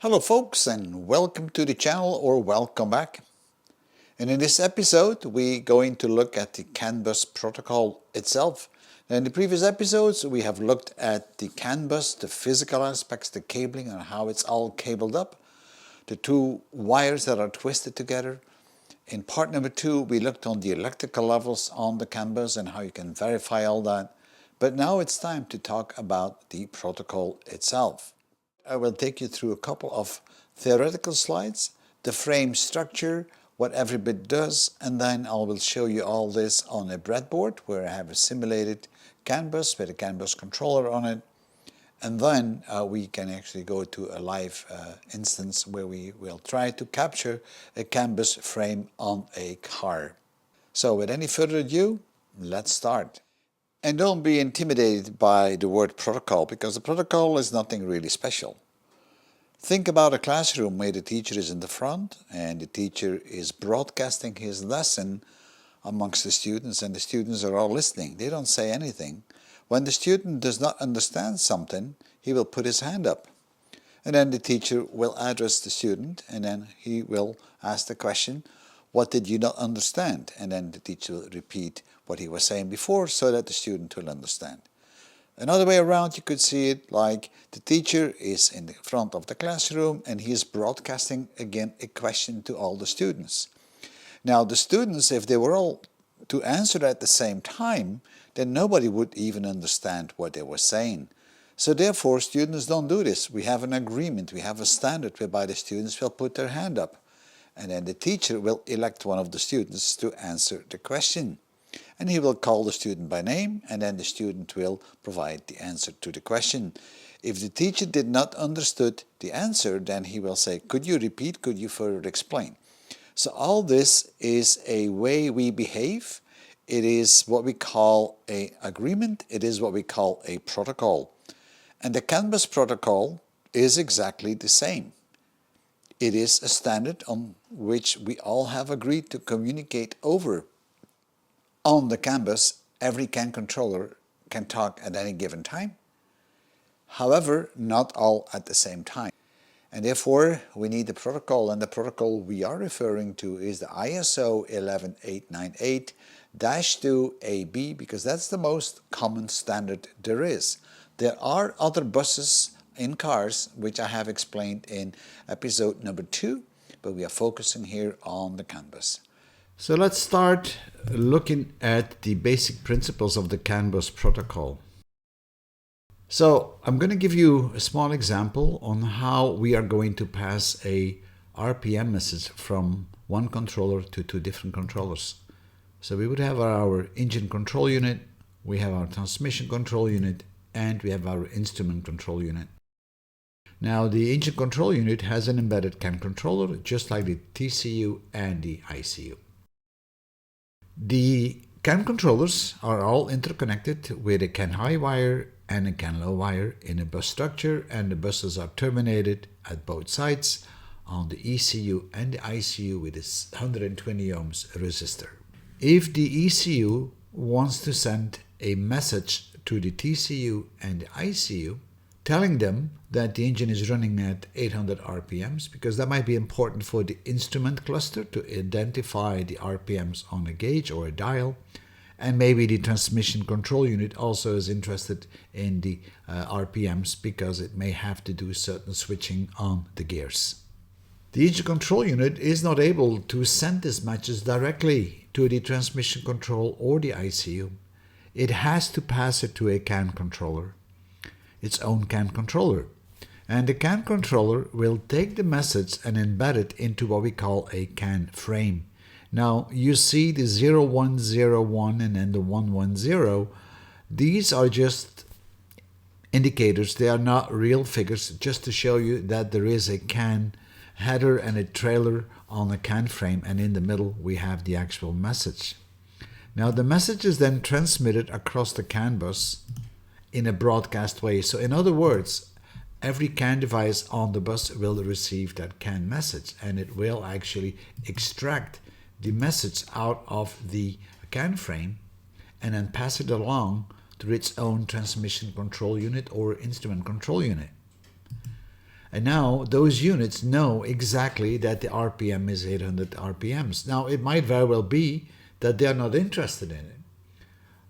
Hello folks, and welcome to the channel, or welcome back. And in this episode we're going to look at the CAN bus protocol itself. In the previous episodes we have looked at the CAN bus, the physical aspects, the cabling and how it's all cabled up, the two wires that are twisted together. In part number 2 we looked on the electrical levels on the CAN bus and how you can verify all that. But now it's time to talk about the protocol itself. I will take you through a couple of theoretical slides, the frame structure, what every bit does, and then I will show you all this on a breadboard where I have a simulated CAN bus with a CAN bus controller on it. And then we can actually go to a live instance where we will try to capture a CAN bus frame on a car. So with any further ado, let's start. And don't be intimidated by the word protocol, because the protocol is nothing really special. Think about a classroom where the teacher is in the front and the teacher is broadcasting his lesson amongst the students, and the students are all listening. They don't say anything. When the student does not understand something, he will put his hand up. And then the teacher will address the student, and then he will ask the question, what did you not understand? And then the teacher will repeat what he was saying before so that the student will understand. Another way around, you could see it like the teacher is in the front of the classroom and he is broadcasting again a question to all the students. Now the students, if they were all to answer at the same time, then nobody would even understand what they were saying. So therefore students don't do this. We have an agreement, we have a standard whereby the students will put their hand up, and then the teacher will elect one of the students to answer the question. And he will call the student by name, and then the student will provide the answer to the question. If the teacher did not understood the answer, then he will say, could you repeat, could you further explain? So all this is a way we behave. It is what we call an agreement. It is what we call a protocol. And the CAN bus protocol is exactly the same. It is a standard on which we all have agreed to communicate over. On the CAN bus, every CAN controller can talk at any given time. However, not all at the same time. And therefore, we need the protocol, and the protocol we are referring to is the ISO 11898-2AB, because that's the most common standard there is. There are other buses in cars, which I have explained in episode number 2, but we are focusing here on the CAN bus. So let's start looking at the basic principles of the CAN bus protocol. So I'm going to give you a small example on how we are going to pass a RPM message from one controller to two different controllers. So we would have our engine control unit, we have our transmission control unit, and we have our instrument control unit. Now the engine control unit has an embedded CAN controller, just like the TCU and the ICU. The CAN controllers are all interconnected with a CAN high wire and a CAN low wire in a bus structure, and the buses are terminated at both sides on the ECU and the ICU with a 120 ohms resistor. If the ECU wants to send a message to the TCU and the ICU, telling them that the engine is running at 800 RPMs, because that might be important for the instrument cluster to identify the RPMs on a gauge or a dial, and maybe the transmission control unit also is interested in the RPMs because it may have to do certain switching on the gears. The engine control unit is not able to send this message directly to the transmission control or the ICU. It has to pass it to a CAN controller, its own CAN controller. And the CAN controller will take the message and embed it into what we call a CAN frame. Now you see the 0101 and then the 110. These are just indicators. They are not real figures, just to show you that there is a CAN header and a trailer on a CAN frame, and in the middle we have the actual message. Now the message is then transmitted across the CAN bus in a broadcast way. So in other words, every CAN device on the bus will receive that CAN message, and it will actually extract the message out of the CAN frame and then pass it along to its own transmission control unit or instrument control unit. And now those units know exactly that the RPM is 800 RPMs. Now it might very well be that they are not interested in it.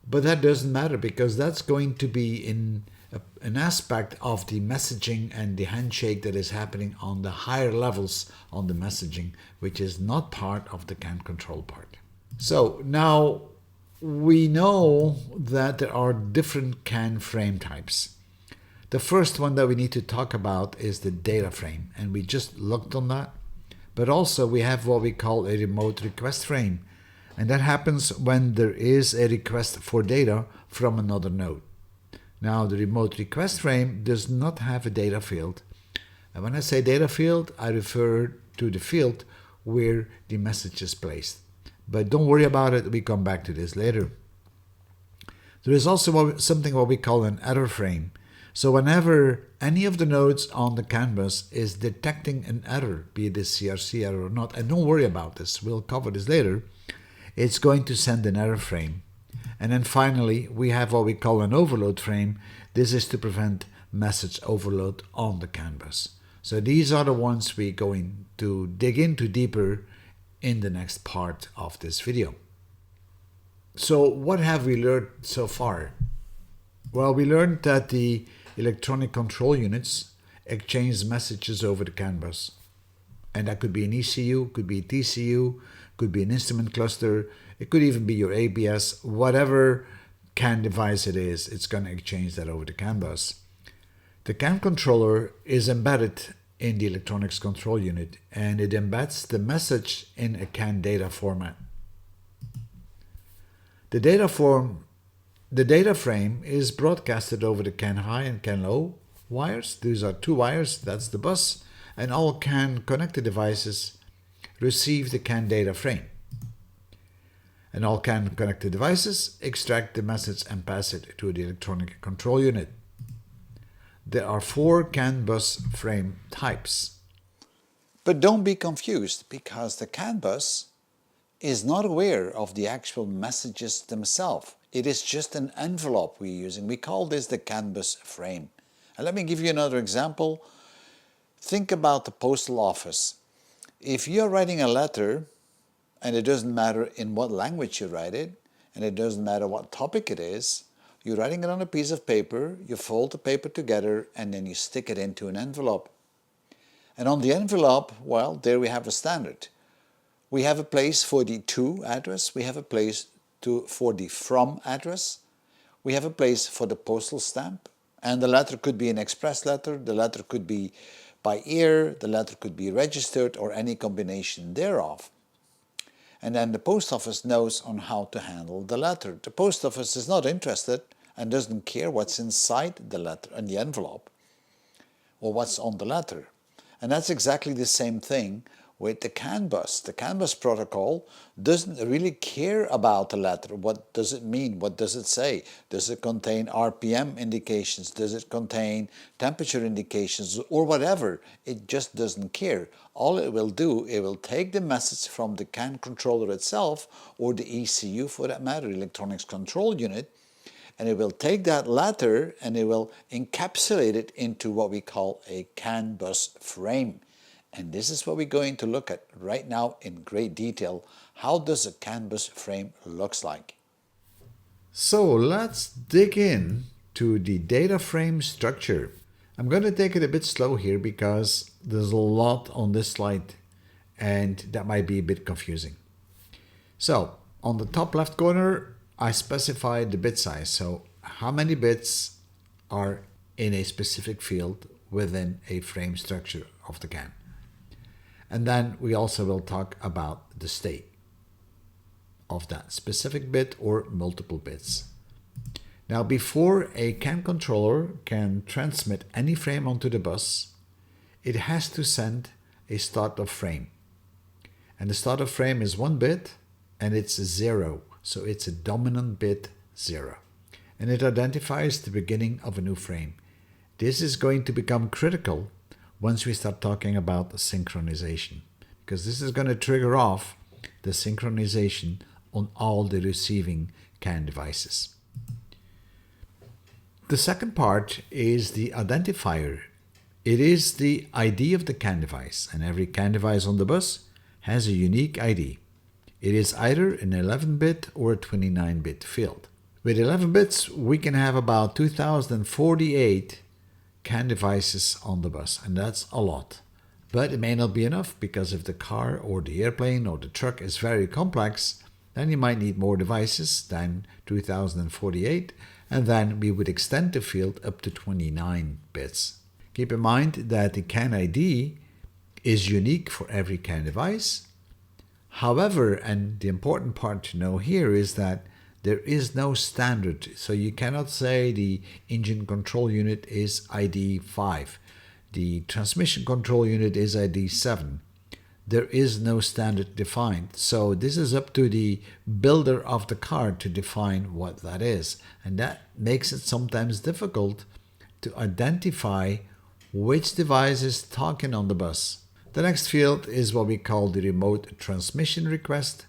But that doesn't matter because that's going to be in an aspect of the messaging and the handshake that is happening on the higher levels on the messaging, which is not part of the CAN control part. So now we know that there are different CAN frame types. The first one that we need to talk about is the data frame, and we just looked on that. But also we have what we call a remote request frame, and that happens when there is a request for data from another node. Now the remote request frame does not have a data field. And when I say data field, I refer to the field where the message is placed. But don't worry about it, we come back to this later. There is also something what we call an error frame. So whenever any of the nodes on the canvas is detecting an error, be it a CRC error or not, and don't worry about this, we'll cover this later, it's going to send an error frame. And then finally, we have what we call an overload frame. This is to prevent message overload on the canvas. So these are the ones we're going to dig into deeper in the next part of this video. So what have we learned so far? Well, we learned that the electronic control units exchange messages over the canvas. And that could be an ECU, could be a TCU, could be an instrument cluster, it could even be your ABS, whatever CAN device it is, it's going to exchange that over the canvas. The CAN controller is embedded in the electronics control unit, and it embeds the message in a CAN data format. The data frame is broadcasted over the CAN high and CAN low wires. These are two wires, that's the bus, and all CAN connected devices receive the CAN data frame. And all CAN connected devices extract the message and pass it to the electronic control unit. There are 4 CAN bus frame types. But don't be confused, because the CAN bus is not aware of the actual messages themselves. It is just an envelope we're using. We call this the CAN bus frame. And let me give you another example. Think about the postal office. If you're writing a letter, and it doesn't matter in what language you write it, and it doesn't matter what topic it is, you're writing it on a piece of paper, you fold the paper together, and then you stick it into an envelope. And on the envelope, well, there we have a standard. We have a place for the to address, we have a place for the from address, we have a place for the postal stamp, and the letter could be an express letter, the letter could be by ear, the letter could be registered, or any combination thereof. And then the post office knows on how to handle the letter. The post office is not interested and doesn't care what's inside the letter and the envelope or what's on the letter. And that's exactly the same thing with the CAN bus. The CAN bus protocol doesn't really care about the letter. What does it mean? What does it say? Does it contain RPM indications? Does it contain temperature indications or whatever? It just doesn't care. All it will do, it will take the message from the CAN controller itself, or the ECU for that matter, electronics control unit, and it will take that letter and it will encapsulate it into what we call a CAN bus frame. And this is what we're going to look at right now in great detail. How does a CAN bus frame looks like? So let's dig in to the data frame structure. I'm going to take it a bit slow here because there's a lot on this slide and that might be a bit confusing. So on the top left corner, I specified the bit size. So how many bits are in a specific field within a frame structure of the CAN. And then we also will talk about the state of that specific bit or multiple bits. Now, before a CAN controller can transmit any frame onto the bus, it has to send a startup frame. And the startup frame is 1 bit and it's 0. So it's a dominant bit 0. And it identifies the beginning of a new frame. This is going to become critical once we start talking about synchronization, because this is going to trigger off the synchronization on all the receiving CAN devices. The second part is the identifier. It is the ID of the CAN device, and every CAN device on the bus has a unique ID. It is either an 11-bit or a 29-bit field. With 11 bits, we can have about 2048 CAN devices on the bus, and that's a lot. But it may not be enough, because if the car or the airplane or the truck is very complex, then you might need more devices than 2048, and then we would extend the field up to 29 bits. Keep in mind that the CAN ID is unique for every CAN device. However, and the important part to know here is that there is no standard, so you cannot say the engine control unit is ID 5, the transmission control unit is ID 7. There is no standard defined, so this is up to the builder of the car to define what that is, and that makes it sometimes difficult to identify which device is talking on the bus. The next field is what we call the remote transmission request.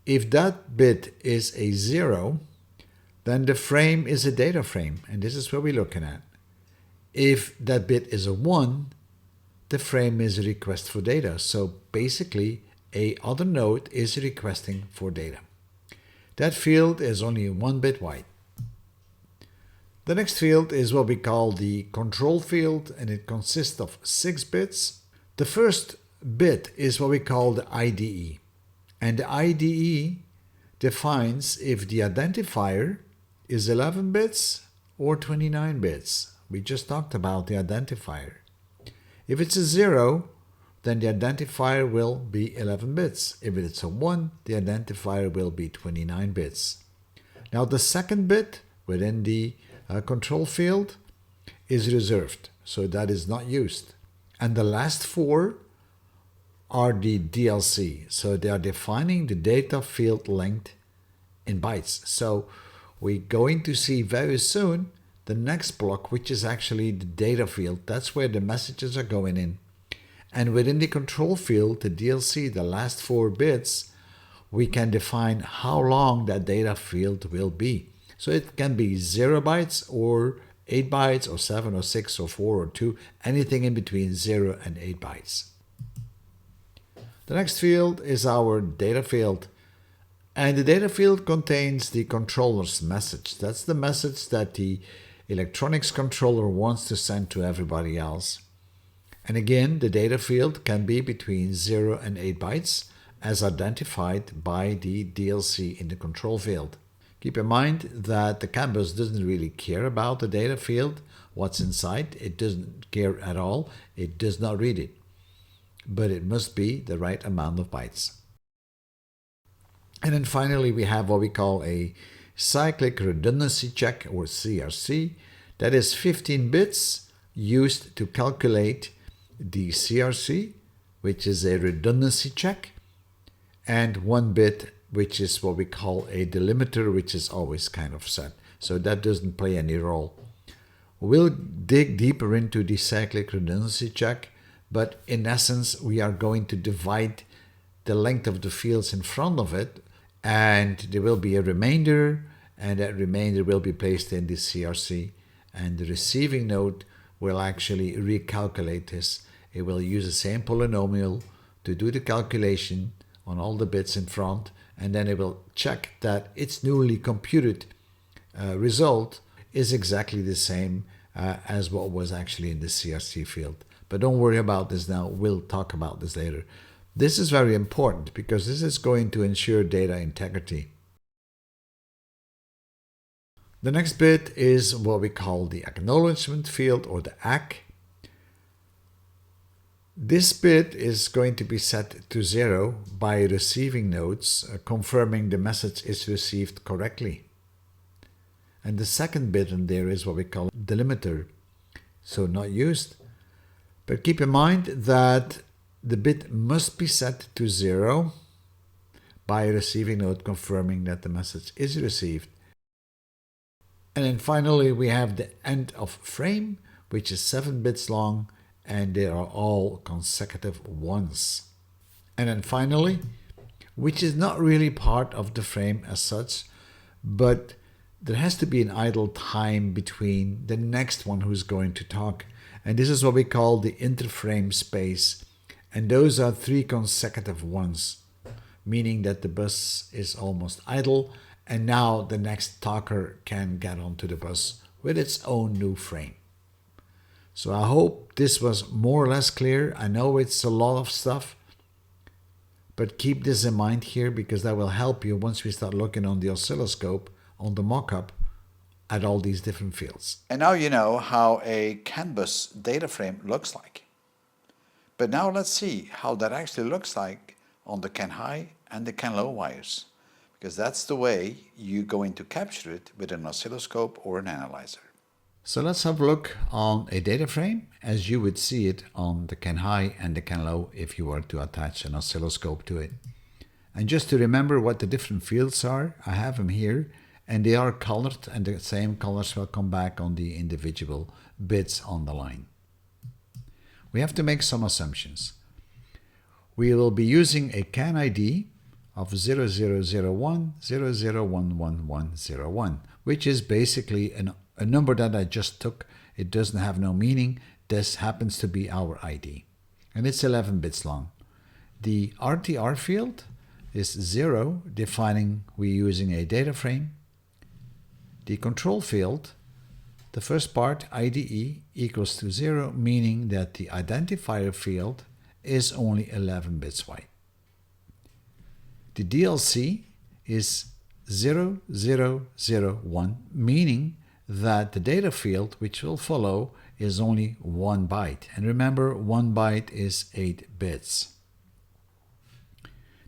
If that bit is a 0, then the frame is a data frame, and this is what we're looking at. If that bit is a 1, the frame is a request for data. So basically, a other node is requesting for data. That field is only 1 bit wide. The next field is what we call the control field, and it consists of 6 bits. The first bit is what we call the IDE. And the IDE defines if the identifier is 11 bits or 29 bits. We just talked about the identifier. If it's a 0, then the identifier will be 11 bits. If it's a 1, the identifier will be 29 bits. Now the second bit within the control field is reserved, so that is not used. And the last 4 are the DLC, so they are defining the data field length in bytes. So we're going to see very soon the next block, which is actually the data field. That's where the messages are going in. And within the control field, the DLC, the last 4 bits, we can define how long that data field will be. So it can be 0 bytes or 8 bytes or 7 or 6 or 4 or 2, anything in between 0 and 8 bytes. The next field is our data field. And the data field contains the controller's message. That's the message that the electronics controller wants to send to everybody else. And again, the data field can be between 0 and 8 bytes as identified by the DLC in the control field. Keep in mind that the CAN bus doesn't really care about the data field, what's inside. It doesn't care at all. It does not read it. But it must be the right amount of bytes. And then finally, we have what we call a cyclic redundancy check, or CRC. That is 15 bits used to calculate the CRC, which is a redundancy check, and 1 bit, which is what we call a delimiter, which is always kind of set. So that doesn't play any role. We'll dig deeper into the cyclic redundancy check, but in essence, we are going to divide the length of the fields in front of it, and there will be a remainder, and that remainder will be placed in the CRC, and the receiving node will actually recalculate this. It will use the same polynomial to do the calculation on all the bits in front, and then it will check that its newly computed result is exactly the same as what was actually in the CRC field. But don't worry about this now, we'll talk about this later. This is very important because this is going to ensure data integrity. The next bit is what we call the acknowledgement field, or the ACK. This bit is going to be set to 0 by receiving nodes confirming the message is received correctly. And the second bit in there is what we call delimiter, so not used. But keep in mind that the bit must be set to 0 by a receiving node confirming that the message is received. And then finally, we have the end of frame, which is 7 bits long, and they are all consecutive ones. And then finally, which is not really part of the frame as such, but there has to be an idle time between the next one who's going to talk. And this is what we call the interframe space. And those are 3 consecutive ones, meaning that the bus is almost idle, and now the next talker can get onto the bus with its own new frame. So I hope this was more or less clear. I know it's a lot of stuff, but keep this in mind here because that will help you once we start looking on the oscilloscope, on the mock-up, at all these different fields. And now you know how a CAN bus data frame looks like. But now let's see how that actually looks like on the CAN high and the CAN low wires, because that's the way you're going to capture it with an oscilloscope or an analyzer. So let's have a look on a data frame as you would see it on the CAN high and the CAN low if you were to attach an oscilloscope to it. And just to remember what the different fields are, I have them here, and they are colored, and the same colors will come back on the individual bits on the line. We have to make some assumptions. We will be using a CAN ID of 0001, 001101, which is basically a number that I just took. It doesn't have no meaning. This happens to be our ID. And it's 11 bits long. The RTR field is 0, defining we're using a data frame. The control field, the first part, IDE, equals to 0, meaning that the identifier field is only 11 bits wide. The DLC is 0001, meaning that the data field which will follow is only 1 byte. And remember, 1 byte is 8 bits.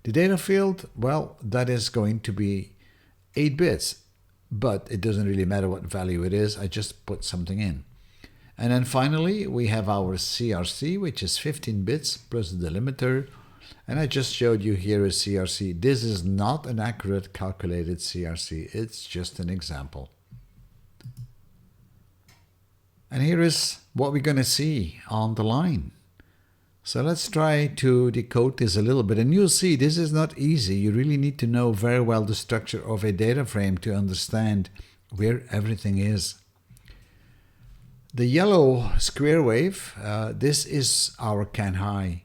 The data field, well, that is going to be 8 bits. But it doesn't really matter what value it is, I just put something in. And then finally, we have our CRC, which is 15 bits plus the delimiter. And I just showed you here a CRC. This is not an accurate calculated CRC, it's just an example. And here is what we're going to see on the line. So let's try to decode this a little bit. And you'll see this is not easy. You really need to know very well the structure of a data frame to understand where everything is. The yellow square wave, this is our CAN high.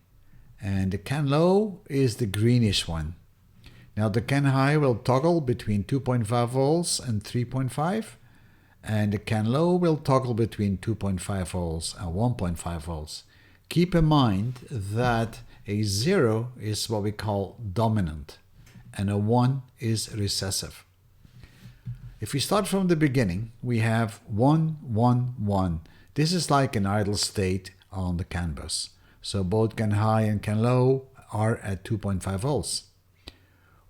And the CAN low is the greenish one. Now the CAN high will toggle between 2.5 volts and 3.5. And the CAN low will toggle between 2.5 volts and 1.5 volts. Keep in mind that a 0 is what we call dominant and a 1 is recessive. If we start from the beginning, we have 1, 1, 1. This is like an idle state on the CAN bus. So both CAN high and CAN low are at 2.5 volts.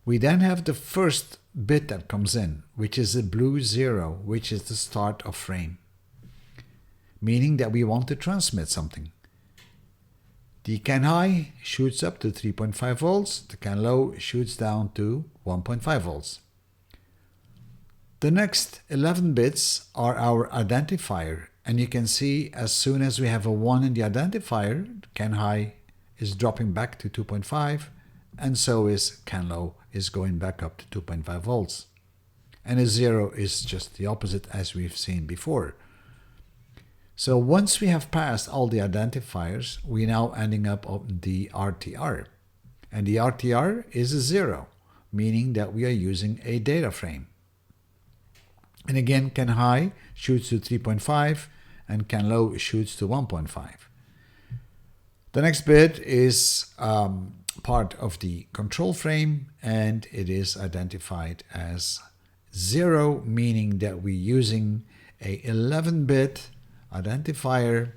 We then have the first bit that comes in, which is a blue 0, which is the start of frame, meaning that we want to transmit something. The CAN high shoots up to 3.5 volts, the CAN low shoots down to 1.5 volts. The next 11 bits are our identifier, and you can see as soon as we have a 1 in the identifier, CAN high is dropping back to 2.5, and so is CAN low is going back up to 2.5 volts. And a 0 is just the opposite as we've seen before. So once we have passed all the identifiers, we're now ending up on the RTR. And the RTR is a 0, meaning that we are using a data frame. And again, CAN high shoots to 3.5 and CAN low shoots to 1.5. The next bit is part of the control frame, and it is identified as 0, meaning that we're using a 11-bit identifier,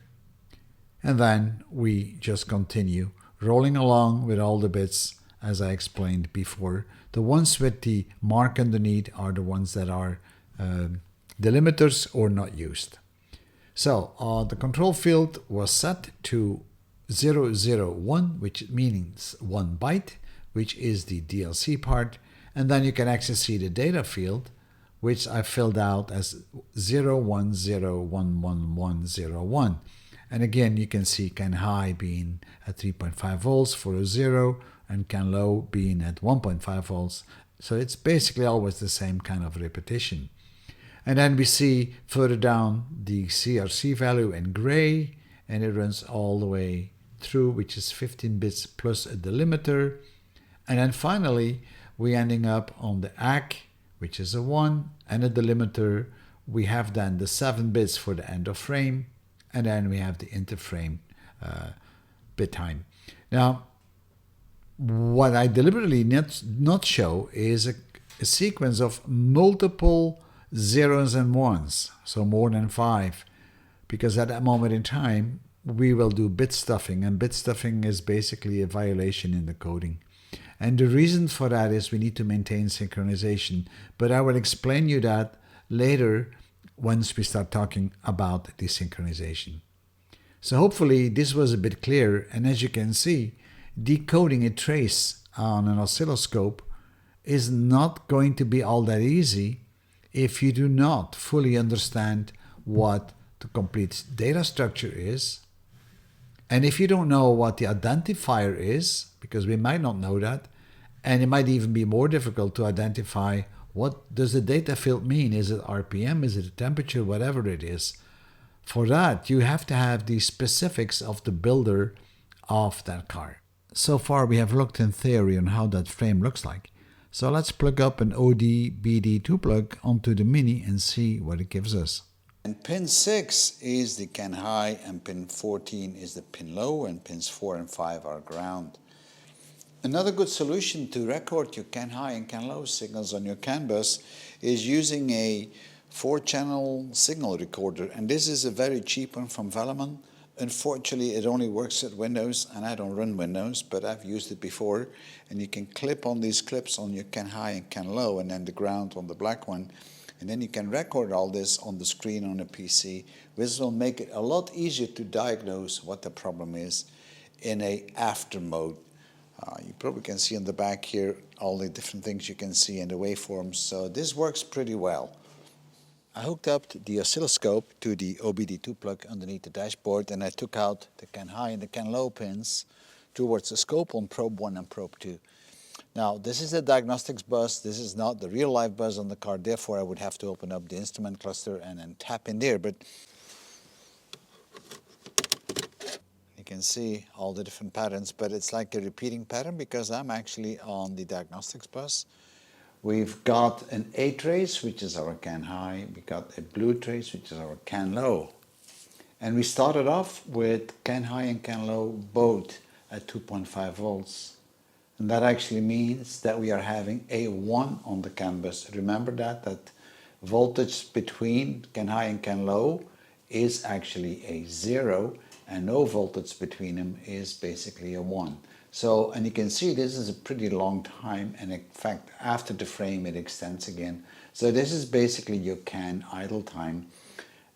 and then we just continue rolling along with all the bits as I explained before. The ones with the mark underneath are the ones that are delimiters or not used. So the control field was set to 001, which means 1 byte, which is the DLC part, and then you can actually see the data field, which I filled out as 0101101. And again, you can see CAN high being at 3.5 volts for a 0 and CAN low being at 1.5 volts. So it's basically always the same kind of repetition. And then we see further down the CRC value in gray, and it runs all the way through, which is 15 bits plus a delimiter. And then finally, we're ending up on the ACK, which is a 1, and a delimiter. We have then the 7 bits for the end of frame, and then we have the interframe bit time. Now, what I deliberately not show is a sequence of multiple zeros and ones, so more than 5, because at that moment in time, we will do bit stuffing, and bit stuffing is basically a violation in the coding. And the reason for that is we need to maintain synchronization, but I will explain you that later once we start talking about the synchronization. So hopefully this was a bit clear, and as you can see, decoding a trace on an oscilloscope is not going to be all that easy if you do not fully understand what the complete data structure is. And if you don't know what the identifier is, because we might not know that, and it might even be more difficult to identify what does the data field mean. Is it RPM? Is it a temperature? Whatever it is. For that, you have to have the specifics of the builder of that car. So far, we have looked in theory on how that frame looks like. So let's plug up an OD-BD2 plug onto the Mini and see what it gives us. And pin 6 is the CAN high, and pin 14 is the pin low, and pins 4 and 5 are ground. Another good solution to record your CAN high and CAN low signals on your CAN bus is using a 4-channel signal recorder, and this is a very cheap one from Velleman. Unfortunately, it only works at Windows, and I don't run Windows, but I've used it before. And you can clip on these clips on your CAN high and CAN low, and then the ground on the black one. And then you can record all this on the screen on a PC, which will make it a lot easier to diagnose what the problem is in a after mode. You probably can see on the back here all the different things you can see in the waveforms, so this works pretty well. I hooked up the oscilloscope to the OBD2 plug underneath the dashboard, and I took out the CAN high and the CAN low pins towards the scope on probe 1 and probe 2. Now, this is the diagnostics bus. This is not the real live bus on the car. Therefore, I would have to open up the instrument cluster and then tap in there. But you can see all the different patterns, but it's like a repeating pattern because I'm actually on the diagnostics bus. We've got an A trace, which is our CAN high. We got a blue trace, which is our CAN low. And we started off with CAN high and CAN low both at 2.5 volts. And that actually means that we are having a 1 on the CAN bus. Remember that voltage between CAN high and CAN low is actually a 0, and no voltage between them is basically a 1. So, and you can see this is a pretty long time, and in fact after the frame it extends again. So this is basically your CAN idle time.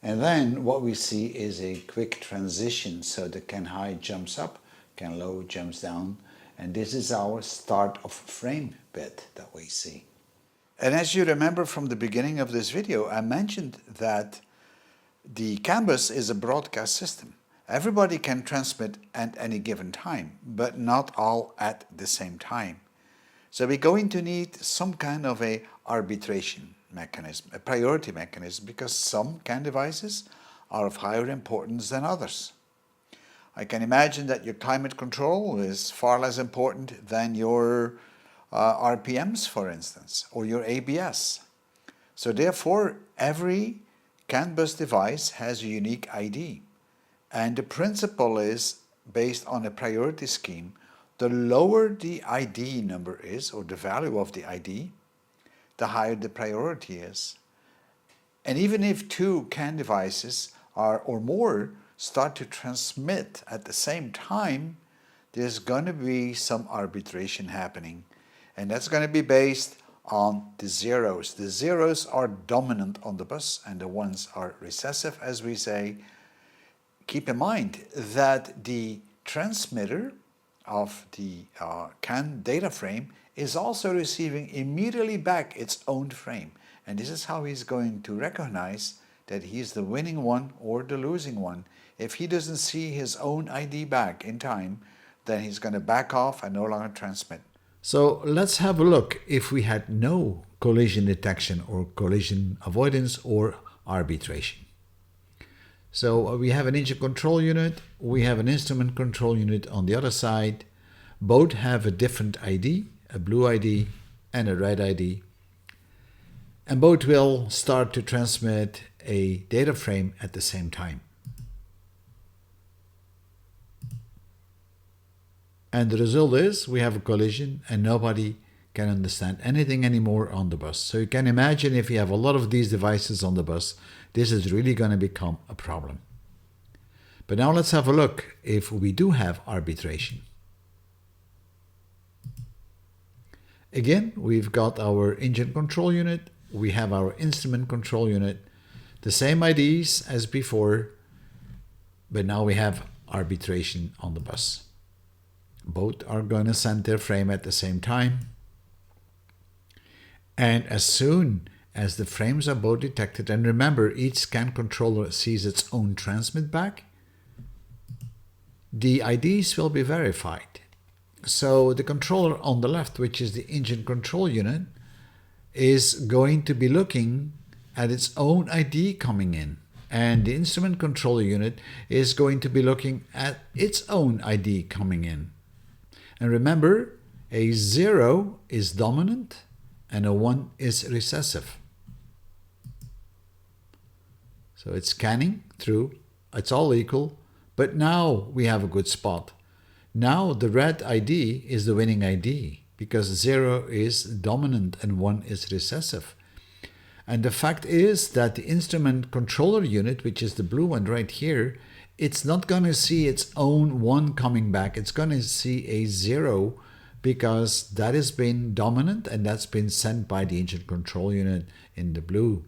And then what we see is a quick transition. So the CAN high jumps up, CAN low jumps down, and this is our start of frame bit that we see. And as you remember from the beginning of this video, I mentioned that the CAN bus is a broadcast system. Everybody can transmit at any given time, but not all at the same time. So we're going to need some kind of a arbitration mechanism, a priority mechanism, because some CAN devices are of higher importance than others. I can imagine that your climate control is far less important than your RPMs, for instance, or your ABS. So therefore, every CAN bus device has a unique ID. And the principle is based on a priority scheme. The lower the ID number is, or the value of the ID, the higher the priority is. And even if 2 CAN devices or more start to transmit at the same time, there's going to be some arbitration happening. And that's going to be based on the zeros. The zeros are dominant on the bus and the ones are recessive, as we say. Keep in mind that the transmitter of the CAN data frame is also receiving immediately back its own frame. And this is how he's going to recognize that he's the winning one or the losing one. If he doesn't see his own ID back in time, then he's going to back off and no longer transmit. So let's have a look if we had no collision detection or collision avoidance or arbitration. So we have an engine control unit, we have an instrument control unit on the other side. Both have a different ID, a blue ID and a red ID. And both will start to transmit a data frame at the same time. And the result is we have a collision and nobody can understand anything anymore on the bus. So you can imagine if you have a lot of these devices on the bus, this is really going to become a problem. But now let's have a look if we do have arbitration. Again, we've got our engine control unit, we have our instrument control unit, the same IDs as before, but now we have arbitration on the bus. Both are going to send their frame at the same time. And as soon as the frames are both detected, and remember, each scan controller sees its own transmit back, the IDs will be verified. So the controller on the left, which is the engine control unit, is going to be looking at its own ID coming in. And the instrument controller unit is going to be looking at its own ID coming in. And remember, a 0 is dominant and a 1 is recessive. So it's scanning through, it's all equal, but now we have a good spot. Now the red ID is the winning ID because 0 is dominant and 1 is recessive. And the fact is that the instrument controller unit, which is the blue one right here, it's not going to see its own 1 coming back. It's going to see a 0 because that has been dominant and that's been sent by the engine control unit in the blue.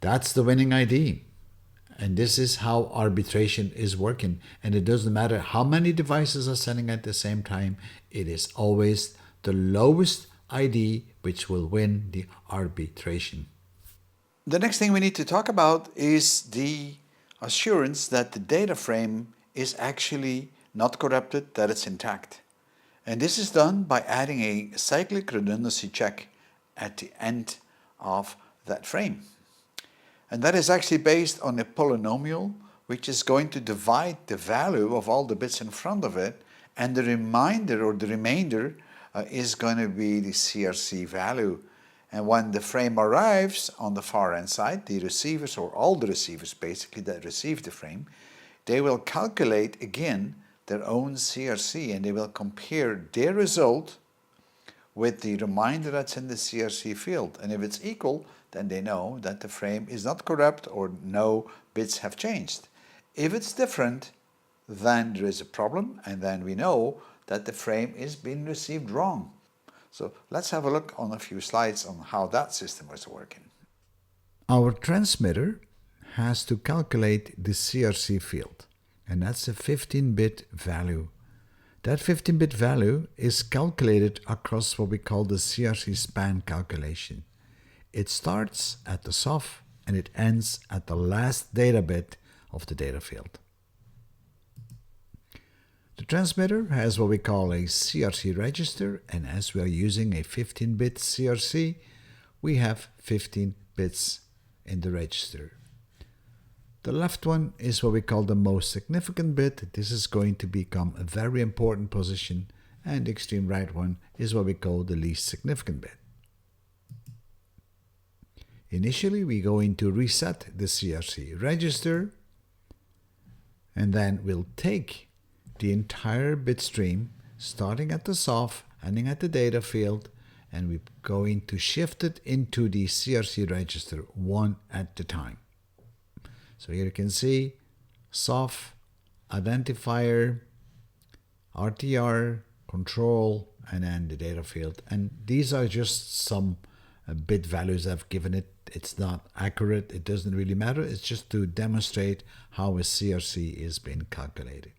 That's the winning ID. And this is how arbitration is working. And it doesn't matter how many devices are sending at the same time. It is always the lowest ID which will win the arbitration. The next thing we need to talk about is the assurance that the data frame is actually not corrupted, that it's intact. And this is done by adding a cyclic redundancy check at the end of that frame. And that is actually based on a polynomial which is going to divide the value of all the bits in front of it, and the remainder is going to be the CRC value. And when the frame arrives on the far end side, the receivers, or all the receivers basically that receive the frame, they will calculate again their own CRC and they will compare their result with the reminder that's in the CRC field. And if it's equal, then they know that the frame is not corrupt or no bits have changed. If it's different, then there is a problem, and then we know that the frame is being received wrong. So let's have a look on a few slides on how that system is working. Our transmitter has to calculate the CRC field, and that's a 15-bit value. That 15-bit value is calculated across what we call the CRC span calculation. It starts at the soft and it ends at the last data bit of the data field. The transmitter has what we call a CRC register, and as we are using a 15-bit CRC, we have 15 bits in the register. The left one is what we call the most significant bit. This is going to become a very important position, and the extreme right one is what we call the least significant bit. Initially, we're going to reset the CRC register, and then we'll take the entire bit stream, starting at the soft, ending at the data field, and we're going to shift it into the CRC register one at a time. So here you can see soft, identifier, RTR, control, and then the data field. And these are just some bit values I've given it. It's not accurate. It doesn't really matter. It's just to demonstrate how a CRC is being calculated.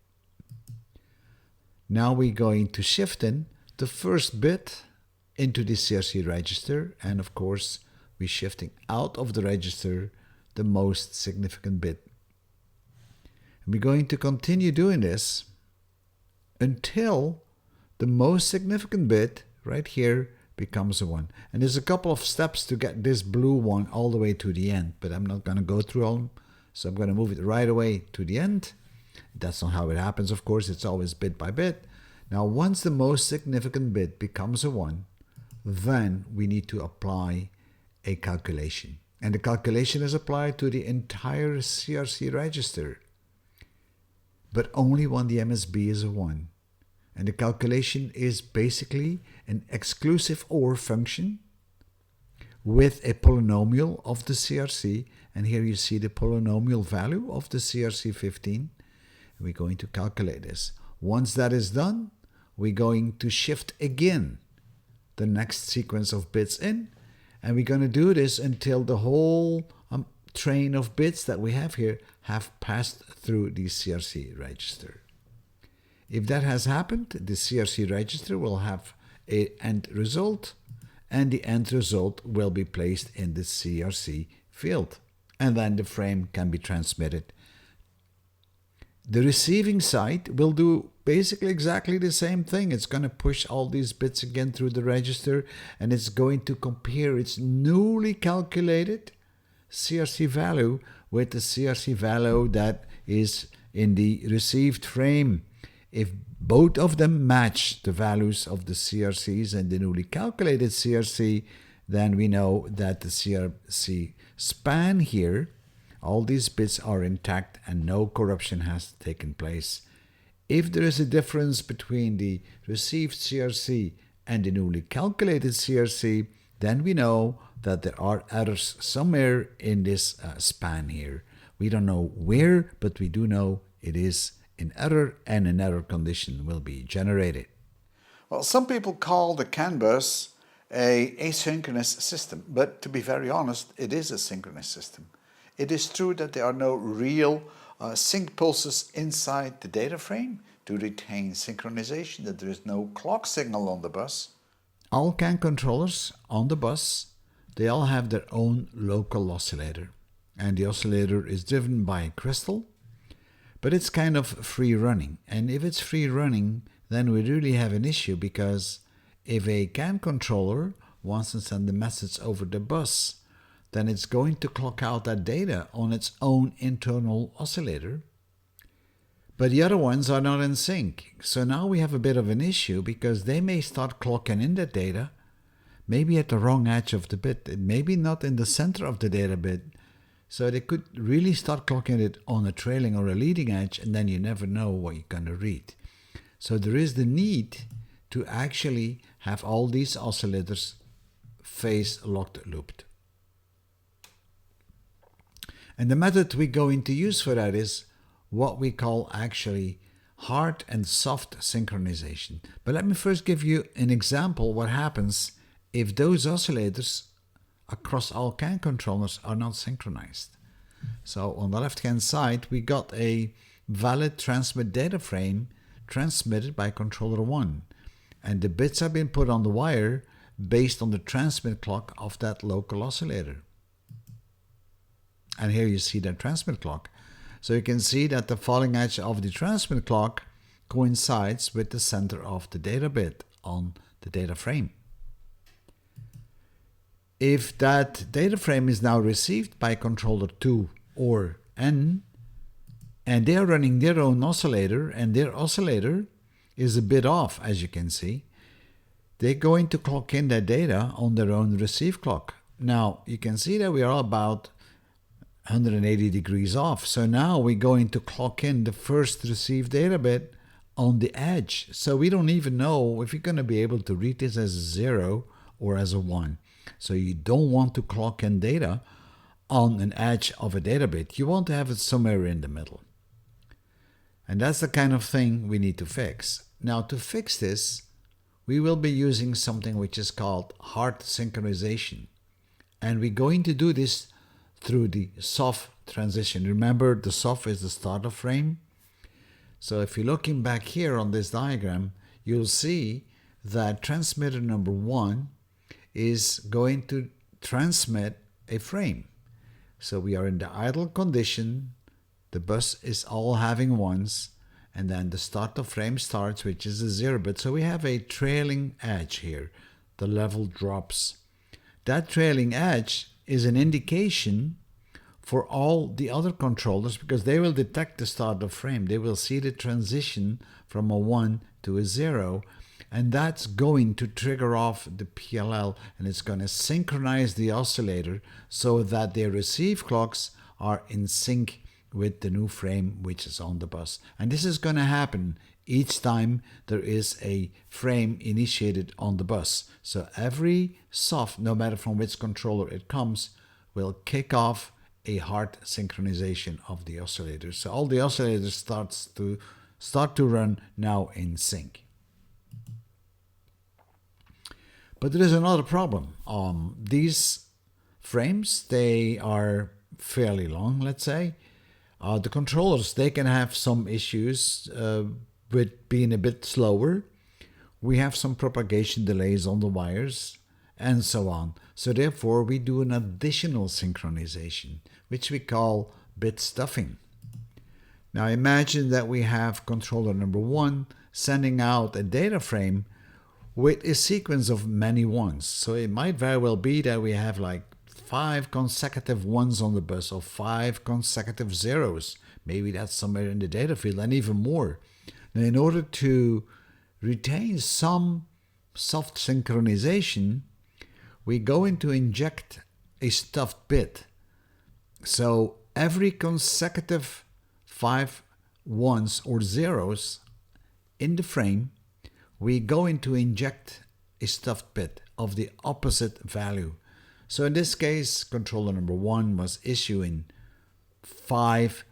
Now we're going to shift in the first bit into the CRC register, and of course we're shifting out of the register the most significant bit. And we're going to continue doing this until the most significant bit right here becomes a 1. And there's a couple of steps to get this blue one all the way to the end, but I'm not going to go through all So I'm going to move it right away to the end. That's not how it happens, of course. It's always bit by bit. Now, once the most significant bit becomes a 1, then we need to apply a calculation. And the calculation is applied to the entire CRC register, but only when the MSB is a 1. And the calculation is basically an exclusive OR function with a polynomial of the CRC. And here you see the polynomial value of the CRC15. We're going to calculate this. Once that is done, we're going to shift again the next sequence of bits in. And we're going to do this until the whole train of bits that we have here have passed through the CRC register. If that has happened, the CRC register will have an end result, and the end result will be placed in the CRC field. And then the frame can be transmitted. The receiving side will do basically exactly the same thing. It's going to push all these bits again through the register, and it's going to compare its newly calculated CRC value with the CRC value that is in the received frame. If both of them match the values of the CRCs and the newly calculated CRC, then we know that the CRC span here, all these bits are intact and no corruption has taken place. If there is a difference between the received CRC and the newly calculated CRC, then we know that there are errors somewhere in this span here. We don't know where, but we do know it is in error, and an error condition will be generated. Well, some people call the CAN bus an asynchronous system, but to be very honest, it is a synchronous system. It is true that there are no real sync pulses inside the data frame to retain synchronization, that there is no clock signal on the bus. All CAN controllers on the bus, they all have their own local oscillator. And the oscillator is driven by a crystal, but it's kind of free running. And if it's free running, then we really have an issue, because if a CAN controller wants to send the message over the bus, then it's going to clock out that data on its own internal oscillator. But the other ones are not in sync. So now we have a bit of an issue, because they may start clocking in that data, maybe at the wrong edge of the bit, maybe not in the center of the data bit. So they could really start clocking it on a trailing or a leading edge, and then you never know what you're going to read. So there is the need to actually have all these oscillators phase locked looped. And the method we're going to use for that is what we call actually hard and soft synchronization. But let me first give you an example what happens if those oscillators across all CAN controllers are not synchronized. So on the left hand side we got a valid transmit data frame transmitted by controller 1, and the bits have been put on the wire based on the transmit clock of that local oscillator. And here you see that transmit clock. So you can see that the falling edge of the transmit clock coincides with the center of the data bit on the data frame. If that data frame is now received by controller 2 or N, and they're running their own oscillator, and their oscillator is a bit off, as you can see, they're going to clock in that data on their own receive clock. Now, you can see that we are about 180 degrees off. So now we're going to clock in the first received data bit on the edge. So we don't even know if you're going to be able to read this as a 0 or as a 1. So you don't want to clock in data on an edge of a data bit. You want to have it somewhere in the middle. And that's the kind of thing we need to fix. Now, to fix this, we will be using something which is called hard synchronization. And we're going to do this through the soft transition. Remember, the soft is the starter frame. So if you're looking back here on this diagram, you'll see that transmitter number 1 is going to transmit a frame. So we are in the idle condition, the bus is all having 1s, and then the starter frame starts, which is a 0 bit. So we have a trailing edge here. The level drops. That trailing edge is an indication for all the other controllers, because they will detect the start of frame. They will see the transition from a 1 to a 0, and that's going to trigger off the PLL, and it's going to synchronize the oscillator so that their receive clocks are in sync with the new frame which is on the bus. And this is going to happen each time there is a frame initiated on the bus. So every soft, no matter from which controller it comes, will kick off a hard synchronization of the oscillator. So all the oscillators start to run now in sync. But there is another problem. These frames, they are fairly long, let's say. The controllers, they can have some issues with being a bit slower. We have some propagation delays on the wires and so on. So therefore, we do an additional synchronization, which we call bit stuffing. Now imagine that we have controller number 1 sending out a data frame with a sequence of many ones. So it might very well be that we have like 5 consecutive ones on the bus or 5 consecutive zeros. Maybe that's somewhere in the data field, and even more. Now, in order to retain some soft synchronization, we're going to inject a stuffed bit. So every consecutive 5 ones or zeros in the frame, we're going to inject a stuffed bit of the opposite value. So in this case, controller number 1 was issuing 5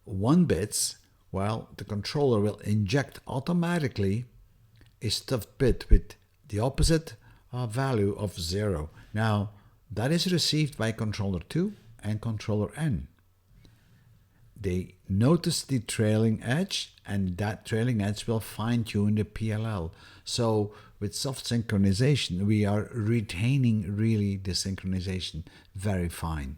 1 bits. Well, the controller will inject automatically a stuffed bit with the opposite value of 0. Now, that is received by controller 2 and controller N. They notice the trailing edge, and that trailing edge will fine-tune the PLL. So with soft synchronization, we are retaining really the synchronization very fine.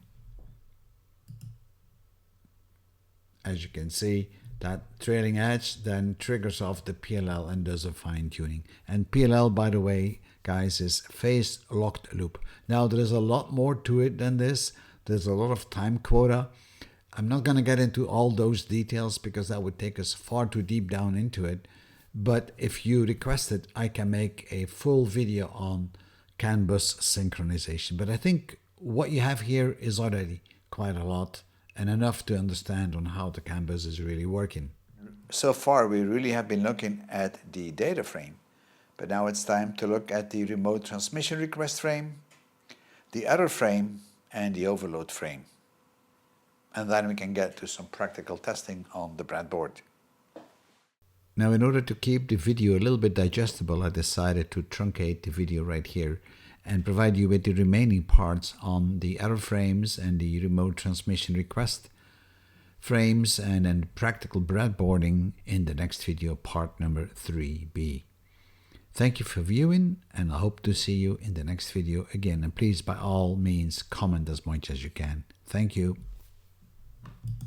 As you can see, that trailing edge then triggers off the PLL and does a fine-tuning. And PLL, by the way, guys, is phase locked loop. Now, there is a lot more to it than this. There's a lot of time quota. I'm not going to get into all those details because that would take us far too deep down into it. But if you request it, I can make a full video on CAN bus synchronization. But I think what you have here is already quite a lot and enough to understand on how the CAN bus is really working. So far, we really have been looking at the data frame. But now it's time to look at the remote transmission request frame, the error frame, and the overload frame. And then we can get to some practical testing on the breadboard. Now, in order to keep the video a little bit digestible, I decided to truncate the video right here and provide you with the remaining parts on the error frames and the remote transmission request frames, and then practical breadboarding in the next video, part number 3B. Thank you for viewing, and I hope to see you in the next video again. And please, by all means, comment as much as you can. Thank you.